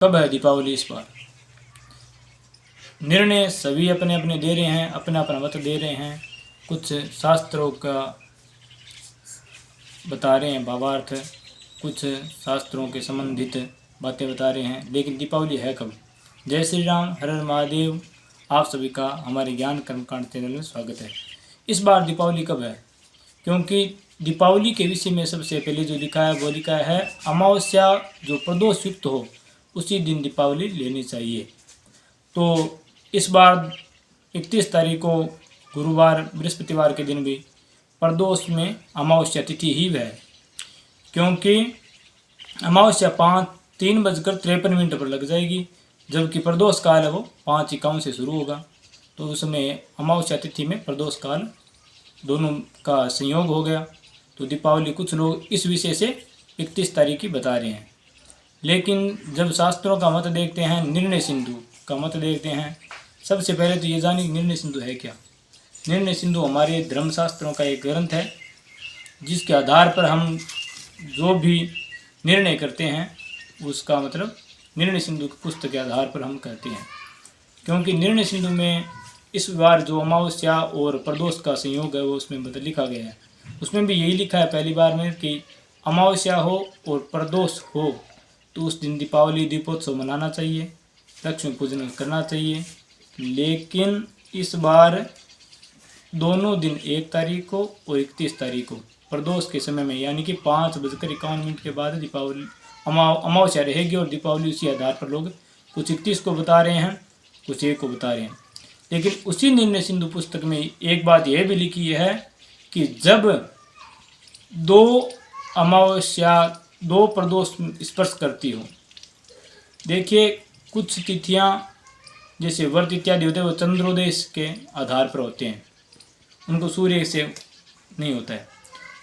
कब है दीपावली इस बार? निर्णय सभी अपने अपने दे रहे हैं, अपना अपना मत दे रहे हैं। कुछ शास्त्रों का बता रहे हैं भावार्थ, कुछ शास्त्रों के संबंधित बातें बता रहे हैं। लेकिन दीपावली है कब? जय श्री राम, हर हर महादेव। आप सभी का हमारे ज्ञान कर्मकांड चैनल में स्वागत है। इस बार दीपावली कब है? क्योंकि दीपावली के विषय में सबसे पहले जो लिखा है वो लिखा है अमावस्या जो प्रदोष युक्त हो उसी दिन दीपावली लेनी चाहिए। तो इस बार 31 तारीख को गुरुवार बृहस्पतिवार के दिन भी प्रदोष में अमावस्या तिथि ही है, क्योंकि अमावस्या 3:53 पर लग जाएगी, जबकि प्रदोष काल है वो 5:51 से शुरू होगा। तो उसमें अमावस्या तिथि में प्रदोष काल दोनों का संयोग हो गया। तो दीपावली कुछ लोग इस विषय से 31 तारीख की बता रहे हैं। लेकिन जब शास्त्रों का मत देखते हैं, निर्णय सिंधु का मत देखते हैं, सबसे पहले तो ये जानिए निर्णय सिंधु है क्या। निर्णय सिंधु हमारे धर्मशास्त्रों का एक ग्रंथ है, जिसके आधार पर हम जो भी निर्णय करते हैं उसका मतलब निर्णय सिंधु की पुस्तक के आधार पर हम कहते हैं। क्योंकि निर्णय सिंधु में इस बार जो अमावस्या और प्रदोष का संयोग है वो उसमें मतलब लिखा गया है। उसमें भी यही लिखा है पहली बार में कि अमावस्या हो और प्रदोष हो तो उस दिन दीपावली दीपोत्सव मनाना चाहिए, लक्ष्मी पूजन करना चाहिए। लेकिन इस बार दोनों दिन 1 तारीख को और 31 तारीख को प्रदोष के समय में, यानी कि 5:51 के बाद दीपावली अमावस्या रहेगी और दीपावली उसी आधार पर लोग कुछ 31 को बता रहे हैं, कुछ 1 को बता रहे हैं। लेकिन उसी निर्णय सिंधु पुस्तक में एक बात यह भी लिखी है कि जब 2 अमावस्या 2 प्रदोष स्पर्श करती हो, देखिए कुछ तिथियां जैसे व्रत इत्यादि होते हैं वो चंद्रोदय के आधार पर होते हैं, उनको सूर्य से नहीं होता है।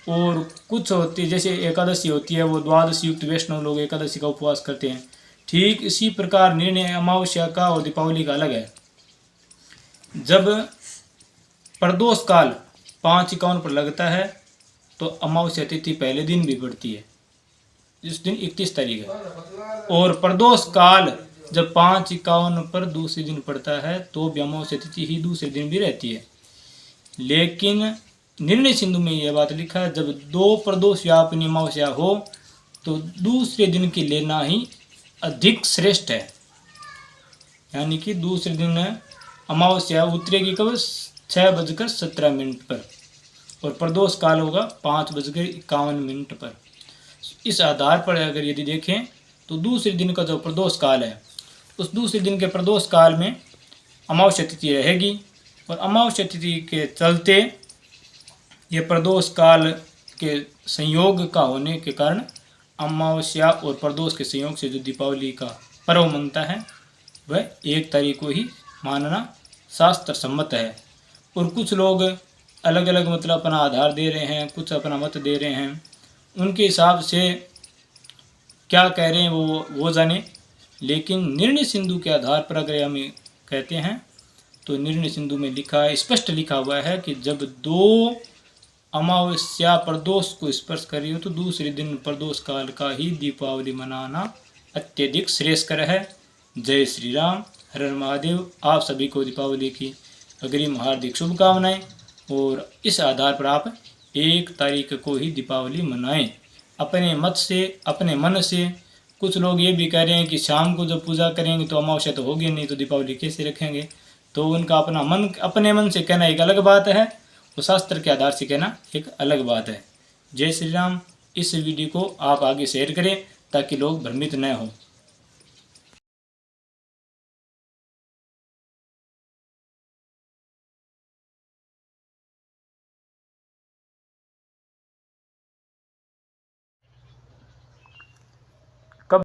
और कुछ होती है जैसे एकादशी होती है वो द्वादशी युक्त वैष्णव लोग एकादशी का उपवास करते हैं। ठीक इसी प्रकार निर्णय अमावस्या का और दीपावली का अलग है। जब प्रदोष काल 5:51 पर लगता है तो अमावस्या तिथि पहले दिन भी पड़ती है, जिस दिन 31 तारीख है। और प्रदोष काल जब 5:51 पर दूसरे दिन पड़ता है तो भी अमावस्या तिथि ही दूसरे दिन भी रहती है। लेकिन निर्णय सिंधु में यह बात लिखा है जब 2 प्रदोष व्यापिनी अमावस्या हो तो दूसरे दिन की लेना ही अधिक श्रेष्ठ है। यानी कि दूसरे दिन अमावस्या उतरेगी कब? 6:17 पर और प्रदोष काल होगा 5:51 पर। इस आधार पर अगर यदि देखें तो दूसरे दिन का जो प्रदोष काल है उस दूसरे दिन के प्रदोष काल में अमावस्या तिथि रहेगी और अमावस्या तिथि के चलते ये प्रदोष काल के संयोग का होने के कारण अमावस्या और प्रदोष के संयोग से जो दीपावली का पर्व मनता है वह 1 तारीख को ही मानना शास्त्र सम्मत है। और कुछ लोग अलग अलग मतलब अपना आधार दे रहे हैं, कुछ अपना मत दे रहे हैं, उनके हिसाब से क्या कह रहे हैं वो जाने। लेकिन निर्णय सिंधु के आधार पर अगर हम कहते हैं तो निर्णय सिंधु में स्पष्ट लिखा हुआ है कि जब 2 अमावस्या प्रदोष को स्पर्श करी हो तो दूसरे दिन प्रदोष काल का ही दीपावली मनाना अत्यधिक श्रेयस्कर है। जय श्री राम, हर हर महादेव। आप सभी को दीपावली की अग्रिम हार्दिक शुभकामनाएं। और इस आधार पर आप 1 तारीख को ही दीपावली मनाएं अपने मत से, अपने मन से। कुछ लोग ये भी कह रहे हैं कि शाम को जब पूजा करेंगे तो अमावस्या तो होगी नहीं तो दीपावली कैसे रखेंगे। तो उनका अपने मन से कहना एक अलग बात है और शास्त्र के आधार से कहना एक अलग बात है। जय श्री राम। इस वीडियो को आप आगे शेयर करें ताकि लोग भ्रमित न हों।